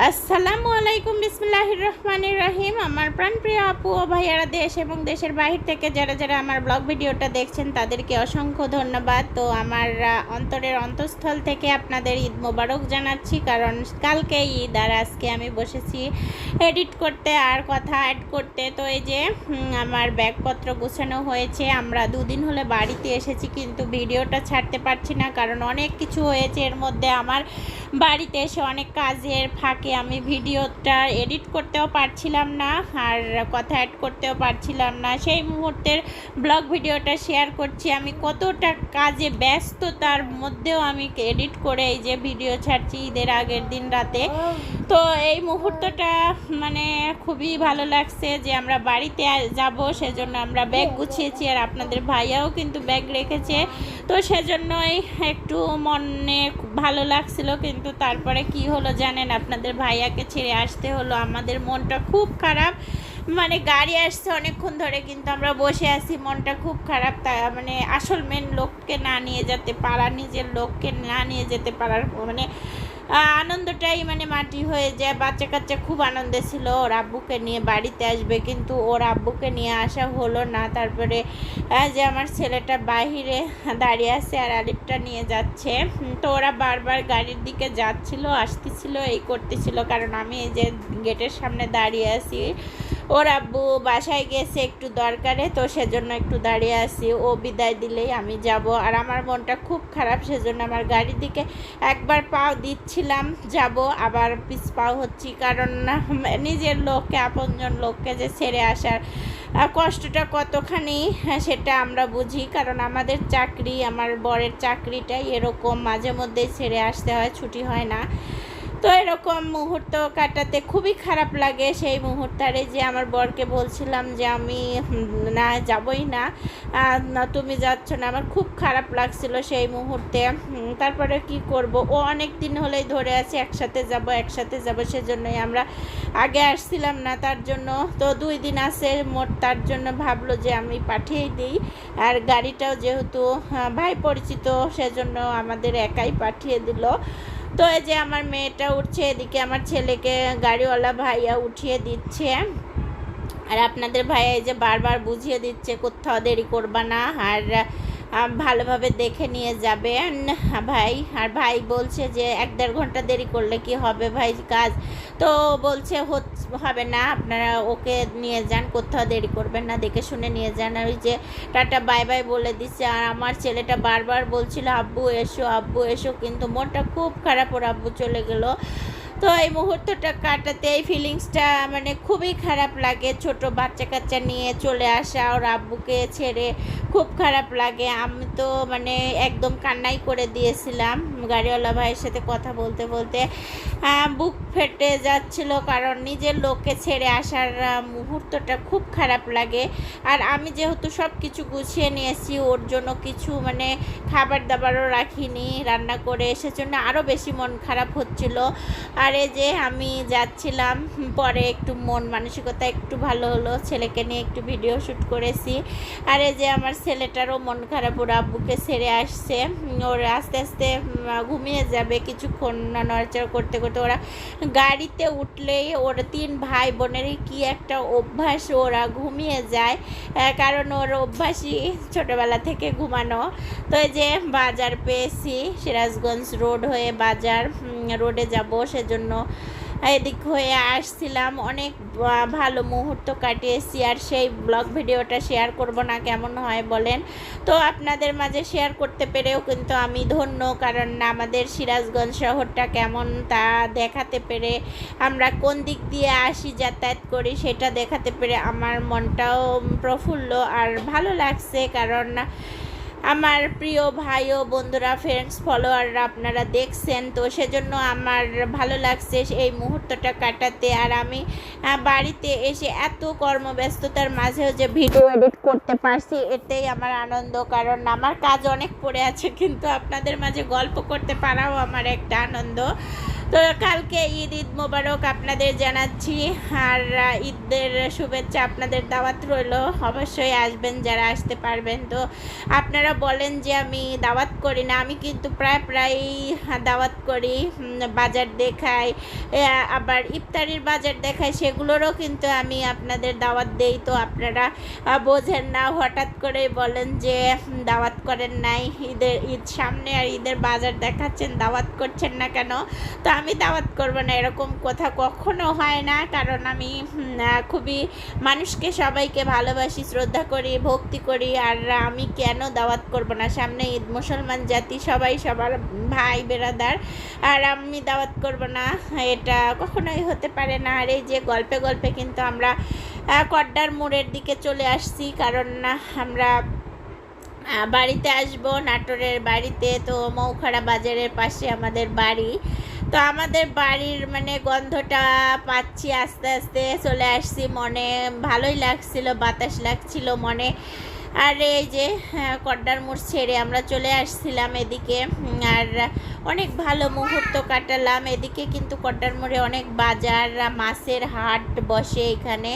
আসসালামু আলাইকুম, বিসমিল্লাহির রহমানির রহিম। আমার প্রাণপ্রিয় আপু ও ভাইয়ারা দেশ এবং দেশের বাহির থেকে যারা যারা আমার ব্লগ ভিডিওটা দেখছেন তাদেরকে অসংখ্য ধন্যবাদ। তো আমার অন্তরের অন্তঃস্থল থেকে আপনাদের ঈদ মোবারক জানাচ্ছি, কারণ কালকে ঈদ আর আজকে আমি বসেছি এডিট করতে আর কথা অ্যাড করতে। তো এই যে আমার ব্যাগপত্র গুছানো হয়েছে। আমরা দুদিন হলে বাড়িতে এসেছি, কিন্তু ভিডিওটা ছাড়তে পারছি না, কারণ অনেক কিছু হয়েছে এর মধ্যে। আমার বাড়িতে এসে অনেক কাজের ফাঁকে আমি ভিডিওটা এডিট করতেও পারছিলাম না আর কথা অ্যাড করতেও পারছিলাম না। সেই মুহূর্তের ব্লগ ভিডিওটা শেয়ার করছি। আমি কতটা কাজে ব্যস্ত, তার মধ্যেও আমি এডিট করে এই যে ভিডিও ছাড়ছি ঈদের আগের দিন রাতে। তো এই মুহূর্তটা মানে খুবই ভালো লাগছে যে আমরা বাড়িতে যাব, সেজন্য আমরা ব্যাগ গুছিয়েছি আর আপনাদের ভাইয়াও কিন্তু ব্যাগ রেখেছে। তো সেজন্যই একটু মনে ভালো লাগছিল, কিন্তু তারপরে কি হলো জানেন, আপনাদের ভাইয়াকে ছেড়ে আসতে হলো। আমাদের মনটা খুব খারাপ, মানে গাড়ি আসছে অনেকক্ষণ ধরে কিন্তু আমরা বসে আছি, মনটা খুব খারাপ। তা মানে আসল মেন লোককে না নিয়ে যেতে পারা, নিজের লোককে না নিয়ে যেতে পারার মানে আনন্দটাই মানে মাটি হয়ে যায়। বাচ্চা কাচ্চা খুব আনন্দে ছিল, ওর আব্বুকে নিয়ে বাড়িতে আসবে, কিন্তু ওর আব্বুকে নিয়ে আসা হলো না। তারপরে যে আমার ছেলেটা বাহিরে দাঁড়িয়ে আছে আর আলিফটা নিয়ে যাচ্ছে। তো ওরা বারবার গাড়ির দিকে যাচ্ছিল, আসতেছিল, এই করতেছিল, কারণ আমি এই যে গেটের সামনে দাঁড়িয়ে আছি। ওর আব্বু বাসায় গেছে একটু দরকারে, তো সেজন্য একটু দাঁড়িয়ে আছি। ও বিদায় দিলেই আমি যাব, আর আমার মনটা খুব খারাপ, সেজন্য আমার গাড়ির দিকে একবার পাও দিচ্ছিলাম যাব, আবার পিছ পাও হচ্ছি, কারণ নিজের লোককে, আপনজন লোককে যে ছেড়ে আসার কষ্টটা কতখানি সেটা আমরা বুঝি, কারণ আমাদের চাকরি, আমার বরের চাকরিটাই এরকম, মাঝে মধ্যেই ছেড়ে আসতে হয়, ছুটি হয় না। তো এরকম মুহূর্ত কাটাতে খুবই খারাপ লাগে। সেই মুহূর্তে যে আমার বরকে বলছিলাম যে আমি না যাবই না, তুমি যাচ্ছ না, আমার খুব খারাপ লাগছিল সেই মুহূর্তে। তারপরে কি করব, ও অনেক দিন হলেই ধরে আছে একসাথে যাব একসাথে যাব, সেজন্যই আমরা আগে আসছিলাম না তার জন্য। তো 2 দিন আছে মোট, তার জন্য ভাবলো যে আমি পাঠিয়ে দিই। আর গাড়িটাও যেহেতু ভাই পরিচিত, সেজন্য আমাদের একাই পাঠিয়ে দিল। তো এই যে আমার মেয়েটা উঠছে, এদিকে আমার ছেলেকে গাড়িওয়ালা ভাইয়া উঠিয়ে দিচ্ছে, আর আপনাদের ভাইয়া এই যে বারবার বুঝিয়ে দিচ্ছে কোথাও দেরি করবা না, আর ভালোভাবে দেখে নিয়ে যাবেন ভাই। আর ভাই বলছে যে 1-1.5 ঘন্টা দেরি করলে কি হবে ভাই কাজ, তো বলছে হবে না, আপনারা ওকে নিয়ে যান, কোথাও দেরি করবেন না, দেখে শুনে নিয়ে যান। আর ওই যে টাটা বাই বাই বলে দিচ্ছে, আর আমার ছেলেটা বারবার বলছিল আব্বু এসো আব্বু এসো, কিন্তু মনটা খুব খারাপ, ওর আব্বু চলে গেল। তো এই মুহূর্তটা কাটাতে, এই ফিলিংসটা মানে খুবই খারাপ লাগে। ছোট বাচ্চা কাচ্চা নিয়ে চলে আসা, ওর আব্বুকে ছেড়ে খুব খারাপ লাগে। আমি তো মানে একদম কান্নাই করে দিয়েছিলাম গাড়িওয়ালা ভাইয়ের সাথে কথা বলতে বলতে, বুক ফেটে যাচ্ছিল, কারণ নিজের লোককে ছেড়ে আসার মুহূর্তটা খুব খারাপ লাগে। আর আমি যেহেতু সব কিছু গুছিয়ে নিয়েছি, ওর জন্য কিছু মানে খাবার দাবারও রাখিনি রান্না করে, সেজন্য আরও বেশি মন খারাপ হচ্ছিল। আর এই যে আমি যাচ্ছিলাম, পরে একটু মন মানসিকতা একটু ভালো হলো, ছেলেকে নিয়ে একটু ভিডিও শ্যুট করেছি। আর এই যে আমার ছেলেটারও মন খারাপ, ওর আব্বুকে ছেড়ে আসছে, ওর আস্তে আস্তে ঘুমিয়ে যাবে কিছুক্ষণ নড়াচড়া করতে করতে। ওরা গাড়িতে উঠলেই ওর 3 ভাই বোনেরই কি একটা অভ্যাস, ওরা ঘুমিয়ে যায়, কারণ ওর অভ্যাসই ছোটোবেলা থেকে ঘুমানো। তো এই যে বাজার পেয়েছি, সিরাজগঞ্জ রোড হয়ে বাজার রোডে যাব, সেজন্য এদিক হয়ে আসছিলাম। অনেক ভালো মুহূর্ত কাটিয়েছি, আর সেই ব্লগ ভিডিওটা শেয়ার করব না কেমন হয় বলেন। তো আপনাদের মাঝে শেয়ার করতে পেরেও কিন্তু আমি ধন্য, কারণ আমাদের সিরাজগঞ্জ শহরটা কেমন তা দেখাতে পেরে, আমরা কোন দিক দিয়ে আসি যাতায়াত করি সেটা দেখাতে পেরে আমার মনটাও প্রফুল্ল আর ভালো লাগছে, কারণ আমার প্রিয় ভাই ও বন্ধুরা, ফ্রেন্ডস, ফলোয়াররা আপনারা দেখছেন, তো সেজন্য আমার ভালো লাগছে এই মুহূর্তটা কাটাতে। আর আমি বাড়িতে এসে এত কর্মব্যস্ততার মাঝেও যে ভিডিও এডিট করতে পারছি, এতেই আমার আনন্দ, কারণ আমার কাজ অনেক পড়ে আছে, কিন্তু আপনাদের মাঝে গল্প করতে পারাও আমার একটা আনন্দ। তো কালকে ঈদ মোবারক আপনাদের জানাচ্ছি, আর ঈদের শুভেচ্ছা, আপনাদের দাওয়াত রইল, অবশ্যই আসবেন যারা আসতে পারবেন। তো আপনারা বলেন যে আমি দাওয়াত করি না, আমি কিন্তু প্রায় দাওয়াত করি, বাজার দেখাই, আবার ইফতারির বাজার দেখাই, সেগুলোরও কিন্তু আমি আপনাদের দাওয়াত দেই। তো আপনারা বোঝেন না, হঠাৎ করে বলেন যে দাওয়াত করেন নাই, ঈদ সামনে আর ঈদের বাজার দেখাচ্ছেন, দাওয়াত করছেন না কেন? তো আমি দাওয়াত করবো না এরকম কথা কখনো হয় না, কারণ আমি খুবই মানুষকে সবাইকে ভালোবাসি, শ্রদ্ধা করি, ভক্তি করি, আর আমি কেন দাওয়াত করব না? সামনে ঈদ, মুসলমান জাতি সবাই সবার ভাই বেরাদার, আর আমি দাওয়াত করব না এটা কখনোই হতে পারে না। আর এই যে গল্পে গল্পে কিন্তু আমরা কড্ডার মোড়ের দিকে চলে আসছি, কারণ আমরা বাড়িতে আসবো, নাটোরের বাড়িতে। তো মৌখাড়া বাজারের পাশে আমাদের বাড়ি। তো আমাদের বাড়ির মানে গন্ধটা পাচ্ছি, আস্তে আস্তে চলে আসছি, মনে ভালোই লাগছিল, বাতাস লাগছিল মনে। আর এই যে কড্ডার মোড় ছেড়ে আমরা চলে আসছিলাম এদিকে, আর অনেক ভালো মুহূর্ত কাটালাম। এদিকে কিন্তু কড্ডার মোড়ে অনেক বাজার, মাছের হাট বসে এখানে।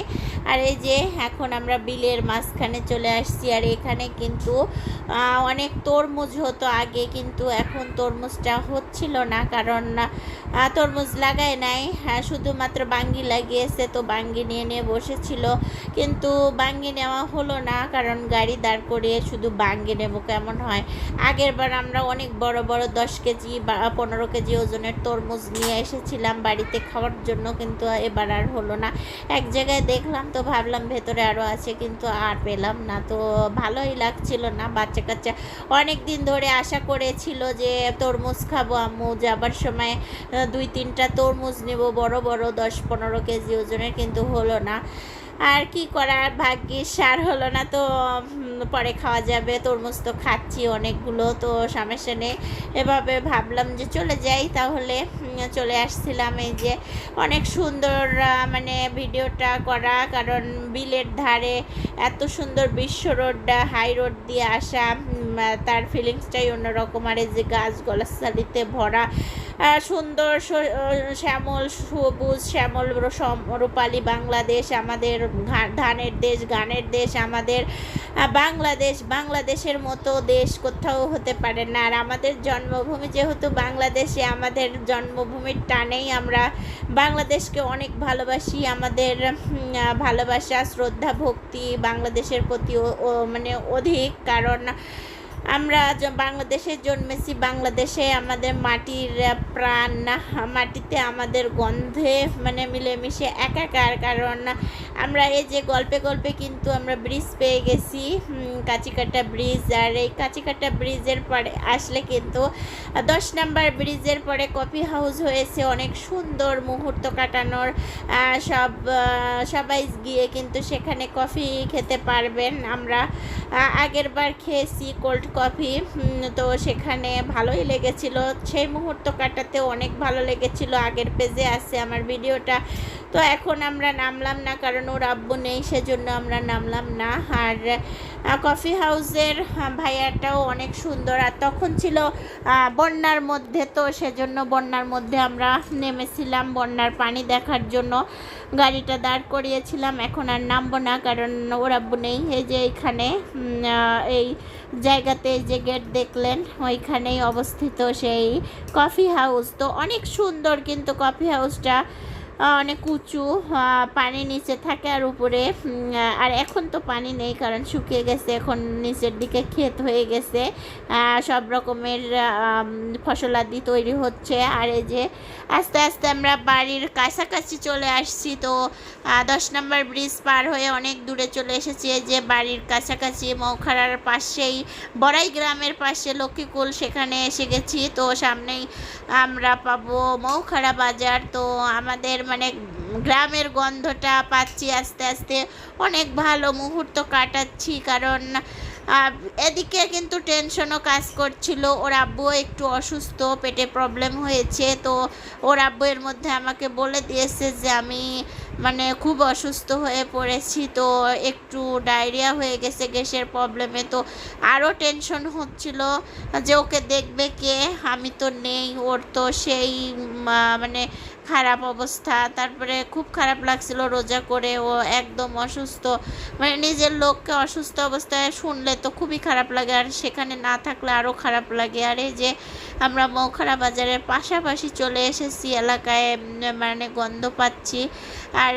আর এই যে এখন আমরা বিলের মাঝখানে চলে আসছি, আর এখানে কিন্তু অনেক তরমুজ হতো আগে, কিন্তু এখন তরমুজটা হচ্ছিল না, কারণ তরমুজ লাগায় নাই, শুধুমাত্র বাঙ্গি লাগিয়েছে। তো বাঙ্গি নিয়ে বসেছিল, কিন্তু বাঙ্গি নেওয়া হলো না, কারণ গাড়ি দাঁড় করিয়ে শুধু বাঙ্গি নেব কেমন হয়? আগের বার আমরা অনেক বড় বড় 10 কেজি বা 15 কেজি ওজনের তরমুজ নিয়ে এসেছিলাম বাড়িতে খাওয়ার জন্য, কিন্তু এবার আর হলো না। এক জায়গায় দেখলাম, তো ভাবলাম ভেতরে আরও আছে, কিন্তু আর পেলাম না। তো ভালোই লাগছিল না। বাচ্চা কাচ্চা অনেক দিন ধরে আশা করেছিল যে তরমুজ খাবো, আম্মু যাবার সময় 2-3টা তরমুজ নেব বড় বড় 10-15 কেজি ওজনের, কিন্তু হলো না। আর কি করার, ভাগ্যিস সার হলো না। তো পরে খাওয়া যাবে, তরমুজ তো খাচ্ছি অনেকগুলো, তো সমস্যা নেই। এভাবে ভাবলাম যে চলে যাই, তাহলে চলে আসছিলাম। এই যে অনেক সুন্দর মানে ভিডিওটা করা, কারণ বিলের ধারে এত সুন্দর বিশ্ব রোড, হাই রোড দিয়ে আসা, তার ফিলিংসটাই অন্যরকম। আর এই যে গাছ গলাশালিতে ভরা সুন্দর শ্যামল সবুজ শ্যামল রূপালী বাংলাদেশ, আমাদের ধানের দেশ, গানের দেশ আমাদের বাংলাদেশ। বাংলাদেশের মতো দেশ কোথাও হতে পারে না। আর আমাদের জন্মভূমি যেহেতু বাংলাদেশে, আমাদের জন্মভূমির টানেই আমরা বাংলাদেশকে অনেক ভালোবাসি। আমাদের ভালোবাসা, শ্রদ্ধা, ভক্তি বাংলাদেশের প্রতি মানে অধিক, কারণ আমরা বাংলাদেশে জন্মেছি, বাংলাদেশে আমাদের মাটির প্রাণ, মাটিতে আমাদের গন্ধে মানে মিলেমিশে একাকার। কারণ আমরা এই যে গল্পে গল্পে কিন্তু আমরা ব্রিজ পেয়ে গেছি, কাঁচিকাটা ব্রিজ। আর এই কাঁচিকাটা ব্রিজের পরে আসলে কিন্তু 10 নম্বর ব্রিজের পরে কফি হাউস হয়েছে, অনেক সুন্দর মুহূর্ত কাটানোর। সবাই গিয়ে কিন্তু সেখানে কফি খেতে পারবেন। আমরা আগের বার খেয়েছি কোল্ড কফি, তো সেখানে ভালোই লেগেছিল, সেই মুহূর্ত কাটাতে অনেক ভালো লেগেছিল। আগের পেজে আছে আমার ভিডিওটা। তো এখন আমরা নামলাম না, কারণ ওর আব্বু নেই, সেজন্য আমরা নামলাম না। আর কফি হাউসের ভাইয়াটাও অনেক সুন্দর, আর তখন ছিল বন্যার মধ্যে, তো সেজন্য বন্যার মধ্যে আমরা নেমেছিলাম বন্যার পানি দেখার জন্য, গাড়িটা দাঁড় করিয়েছিলাম। এখন আর নামবো না, কারণ ওর আব্বু নেই। এই যে এইখানে এই জায়গাতে যে গেট দেখলেন, ওইখানেই অবস্থিত সেই কফি হাউস। তো অনেক সুন্দর, কিন্তু কফি হাউসটা অনেক উঁচু, পানি নিচে থাকে আর উপরে। আর এখন তো পানি নেই, কারণ শুকিয়ে গেছে, এখন নিচের দিকে ক্ষেত হয়ে গেছে, সব রকমের ফসলাদি তৈরি হচ্ছে। আর এই যে আস্তে আস্তে আমরা বাড়ির কাছাকাছি চলে আসছি। তো 10 নম্বর ব্রিজ পার হয়ে অনেক দূরে চলে এসেছি। এই যে বাড়ির কাছাকাছি মৌখাড়ার পাশেই, বড়াই গ্রামের পাশে লক্ষ্মীকুল, সেখানে এসে গেছি। তো সামনেই আমরা পাবো মৌখাড়া বাজার। তো আমাদের মানে গ্রামের গন্ধটা পাচ্ছি আস্তে আস্তে, অনেক ভালো মুহূর্ত কাটাচ্ছি। কারণ এদিকে কিন্তু টেনশনও কাজ করছিল, ওর আব্বুও একটু অসুস্থ, পেটে প্রবলেম হয়েছে। তো ওর আব্বু এর মধ্যে আমাকে বলে দিয়েছে যে আমি মানে খুব অসুস্থ হয়ে পড়েছি। তো একটু ডায়রিয়া হয়ে গেছে গ্যাসের প্রবলেমে। তো আরও টেনশন হচ্ছিল যে ওকে দেখবে কে, আমি তো নেই। ওর তো সেই মানে খারাপ অবস্থা। তারপরে খুব খারাপ লাগছিল রোজা করে ও একদম অসুস্থ, মানে নিজের লোককে অসুস্থ অবস্থায় শুনলে তো খুবই খারাপ লাগে, আর সেখানে না থাকলে আরও খারাপ লাগে। আর এই যে আমরা মৌখারা বাজারের পাশাপাশি চলে এসেছি এলাকায়, মানে গন্ধ পাচ্ছি আর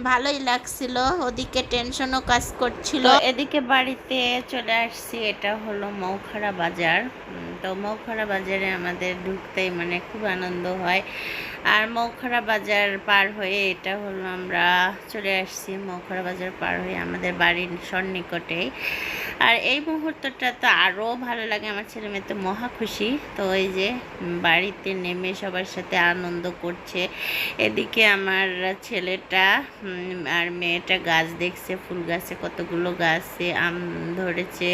ভালোই লাগছিল। ওদিকে টেনশনও কাজ করছিল, এদিকে বাড়িতে চলে আসছি। এটা হলো মৌখারা বাজার। তো মৌখারা বাজারে আমাদের ঢুকতেই মানে খুব আনন্দ হয়। আর মৌখারা বাজার পার হয়ে এটা হলো আমরা চলে আসছি মৌখারা বাজার পার হয়ে আমাদের বাড়ির সন্নিকটেই। আর এই মুহূর্তটা তো আরও ভালো লাগে, আমার ছেলে মেয়ে তো মহা খুশি। তো এই যে বাড়িতে নেমে সবার সাথে আনন্দ করছে। এদিকে আমার ছেলেটা আর মেয়েটা গাছ দেখছে, ফুল গাছে কতগুলো গাছে আম ধরেছে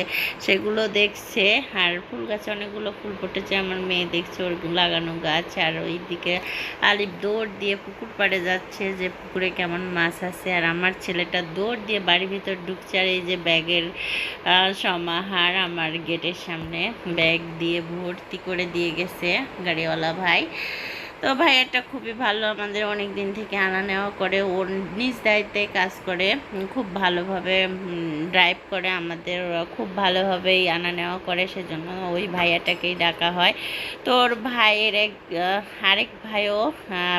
সেগুলো দেখছে। আর ফুল গাছে অনেকগুলো ফুল ফুটেছে, আমার মেয়ে দেখছে ওর লাগানো গাছ। আর ওইদিকে আলিফ দৌড় দিয়ে পুকুর পাড়ে যাচ্ছে যে পুকুরে কেমন মাছ আছে। আর আমার ছেলেটা দৌড় দিয়ে বাড়ির ভিতর ঢুকছে। আর এই যে ব্যাগের সমাহার আমার গেটের সামনে ব্যাগ দিয়ে ভর্তি করে দিয়ে গেছে গাড়িওয়ালা ভাই। তো ভাইয়াটা খুবই ভালো, আমাদের অনেক দিন থেকে আনা নেওয়া করে, ওর নিজ দায়িত্বে কাজ করে, খুব ভালোভাবে ড্রাইভ করে, আমাদের খুব ভালোভাবেই আনা নেওয়া করে, সেজন্য ওই ভাইয়াটাকেই ডাকা হয়। তো ওর ভাইয়ের আরেক ভাইও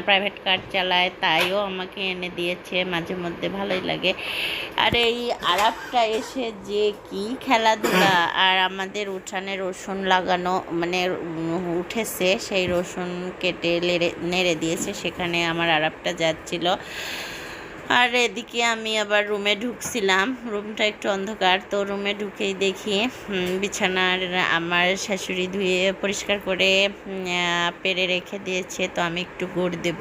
প্রাইভেট কার চালায়, তাইও আমাকে এনে দিয়েছে মাঝে মধ্যে, ভালোই লাগে। আর এই আরাপটা এসে যে কি খেলাধুলা। আর আমাদের উঠানে রসুন লাগানো মানে উঠেছে, সেই রসুন কেটে নেড়ে দিয়েছে, সেখানে আমার আরাপটা যাচ্ছিল। আর এদিকে আমি আবার রুমে ঢুকছিলাম, রুমটা একটু অন্ধকার। তো রুমে ঢুকেই দেখি বিছানার আমার শাশুড়ি ধুয়ে পরিষ্কার করে পেরে রেখে দিয়েছে। তো আমি একটু গুড় দেব,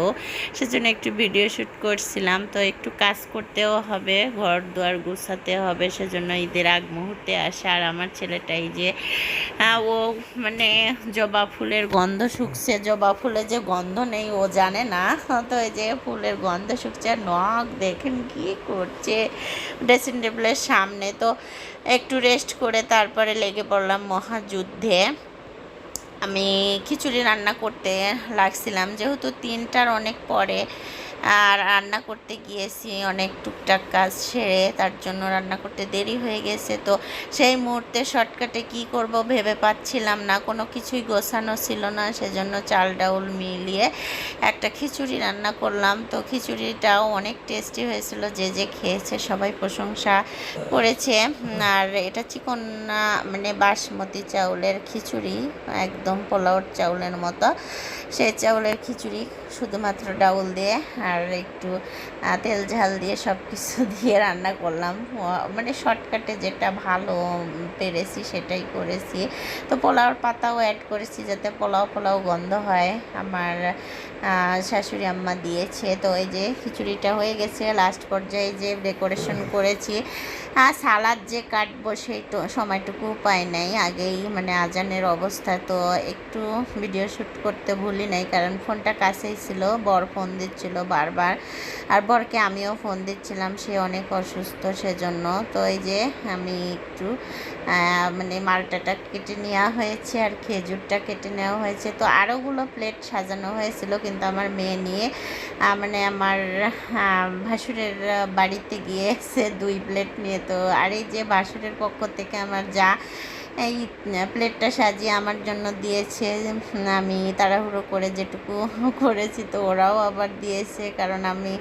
সেজন্য একটু ভিডিও শ্যুট করছিলাম। তো একটু কাজ করতেও হবে, ঘর দুয়ার গুছাতে হবে, সেজন্য ঈদের আগ মুহূর্তে আসে। আর আমার ছেলেটা এই যে ও মানে জবা ফুলের গন্ধ শুকছে, জবা ফুলে যে গন্ধ নেই ও জানে না। তো এই যে ফুলের গন্ধ শুকছে, নখ দেখেন কি করছে ড্রেসিং টেবিলের সামনে। তো একটু রেস্ট করে তারপরে লেগে পড়লাম মহাযুদ্ধে। আমি খিচুড়ি রান্না করতে লাগছিলাম, যেহেতু 3টার অনেক পরে, আর রান্না করতে গিয়েছি অনেক টুকটাক কাজ সেরে, তার জন্য রান্না করতে দেরি হয়ে গেছে। তো সেই মুহূর্তে শর্টকাটে কি করব ভেবে পাচ্ছিলাম না, কোনো কিছুই গোছানো ছিল না, সেজন্য চাল ডাউল মিলিয়ে একটা খিচুড়ি রান্না করলাম। তো খিচুড়িটাও অনেক টেস্টি হয়েছিল, যে যে খেয়েছে সবাই প্রশংসা করেছে। আর এটা চিকন মানে বাসমতি চাউলের খিচুড়ি, একদম পোলাওর চাউলের মতো, সেই চাউলের খিচুড়ি শুধুমাত্র ডাউল দিয়ে আর একটু তেল ঝাল দিয়ে সব কিছু দিয়ে রান্না করলাম, মানে শর্টকাটে যেটা ভালো পেরেছি সেটাই করেছি। তো পোলাওর পাতাও অ্যাড করেছি যাতে পোলাও পোলাও গন্ধ হয়, আমার শাশুড়ি আম্মা দিয়েছে। তো এই যে খিচুড়িটা হয়ে গেছে, লাস্ট পর্যায়ে যে ডেকোরেশন করেছি, সালাদ যে কাটবো সেই তো সময়টুকু পাই নাই, আগেই মানে আজানের অবস্থা। তো একটু ভিডিও শ্যুট করতে ভুলি নাই, কারণ ফোনটা কাছেই ছিল, বর ফোন দিচ্ছিল বারবার, আর বরকে আমিও ফোন দিচ্ছিলাম, সে অনেক অসুস্থ সেজন্য। তো এই যে আমি একটু মানে মালটাটা কেটে নেওয়া হয়েছে আর খেজুরটা কেটে নেওয়া হয়েছে। তো আরোগুলো প্লেট সাজানো হয়েছিল, কিন্তু আমার মেয়ে নিয়ে মানে আমার ভাসুরের বাড়িতে গিয়েছে 2 প্লেট নিয়ে। তো আর এই যে ভাসুরের পক্ষ থেকে আমার যা এই প্লেটটা সাজিয়ে আমার জন্য দিয়েছে, আমি তাড়াহুড়ো করে যেটুকু করেছি। তো ওরাও আবার দিয়েছে, কারণ আমি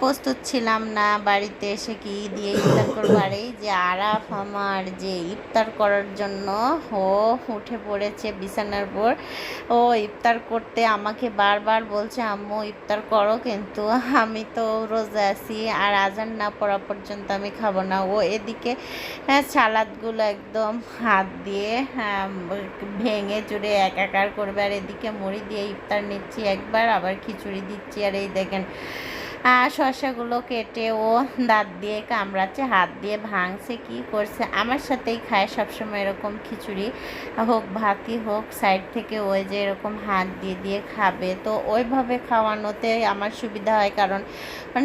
প্রস্তুত ছিলাম না বাড়িতে এসে কি দিয়ে ইফতার করবো। আর এই যে আরাফ আমার যে ইফতার করার জন্য ও উঠে পড়েছে বিছানার পর, ও ইফতার করতে আমাকে বারবার বলছে আম্মু ইফতার করো, কিন্তু আমি তো রোজা আছি, আর আজান না পড়া পর্যন্ত আমি খাবো না। ও এদিকে সালাদগুলো একদম হাত দিয়ে ভেঙে চুরে একাকার করবে, আর এদিকে মুড়ি দিয়ে ইফতার নিচ্ছি একবার, আবার খিচুড়ি দিচ্ছি। আর এই দেখেন আর শসাগুলো কেটে ও দাঁত দিয়ে কামড়াচ্ছে, হাত দিয়ে ভাঙছে, কি করছে। আমার সাথেই খায় সবসময় এরকম খিচুড়ি হোক ভাতই হোক, সাইড থেকে ওই যে এরকম হাত দিয়ে দিয়ে খাবে। তো ওইভাবে খাওয়ানোতে আমার সুবিধা হয়, কারণ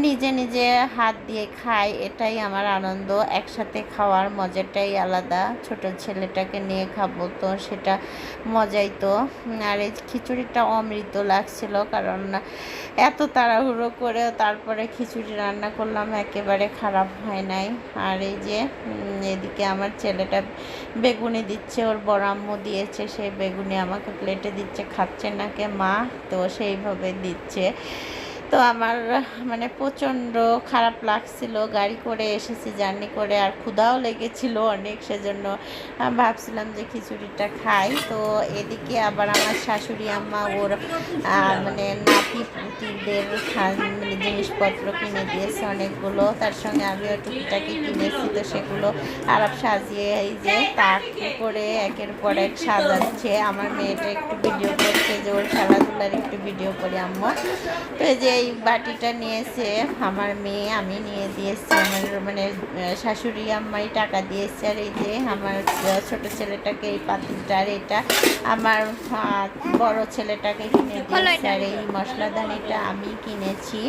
নিজে নিজে হাত দিয়ে খাই, এটাই আমার আনন্দ। একসাথে খাওয়ার মজাটাই আলাদা। ছোট ছেলেটাকে নিয়ে খাবো তো সেটা মজাই তো। আর এই খিচুড়িটা অমৃত লাগছিল, কারণ এত তাড়াহুড়ো করেও তারপরে খিচুড়ি রান্না করলাম, একেবারে খারাপ হয় নাই। আর এই যে এদিকে আমার ছেলেটা বেগুনি দিচ্ছে, ওর বড় আম্মু দিয়েছে, সেই বেগুনি আমাকে প্লেটে দিচ্ছে, খাচ্ছে নাকি মা, তো সেইভাবে দিচ্ছে। তো আমার মানে প্রচণ্ড খারাপ লাগছিল, গাড়ি করে এসেছি জার্নি করে, আর ক্ষুধাও লেগেছিল অনেক, সেজন্য ভাবছিলাম যে খিচুড়িটা খাই। তো এদিকে আবার আমার শাশুড়ি আম্মা ওর মানে নাতি পুতিদের মানে জিনিসপত্র কিনে দিয়েছে অনেকগুলো, তার সঙ্গে আমিও টুকিটাকি কিনেছি। তো সেগুলো আরব সাজিয়ে এই যে তাক করে একের পর এক সাজাচ্ছে। আমার মেয়েটা একটু ভিডিও করছে যে ওর খেলাধুলার একটু ভিডিও করে আম্মু। তো এই যে এই বাটিটা নিয়েছে আমার মেয়ে, আমি নিয়ে দিয়েছি, আমার মানে শাশুড়ি আম্মাই টাকা দিয়েছে। আর এই যে আমার ছোট ছেলেটাকে এই পাতিলটা, আর এটা আমার বড় ছেলেটাকে কিনে দিয়েছে। আর এই মশলাদানিটা আমি কিনেছি,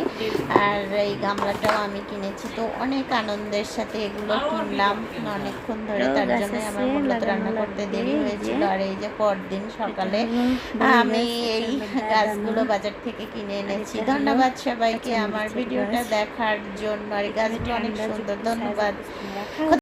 আর এই গামলাটাও আমি কিনেছি। তো অনেক আনন্দের সাথে এগুলো কিনলাম অনেকক্ষণ ধরে, তার জন্য আমার মূলত রান্না করতে দেরি হয়েছিল। আর এই যে পরদিন সকালে আমি এই গাছগুলো বাজার থেকে কিনে এনেছি। ধন্যবাদ সবাইকে আমার ভিডিওটা দেখার জন্য। আর গাছগুলো অনেক সুন্দর, ধন্যবাদ।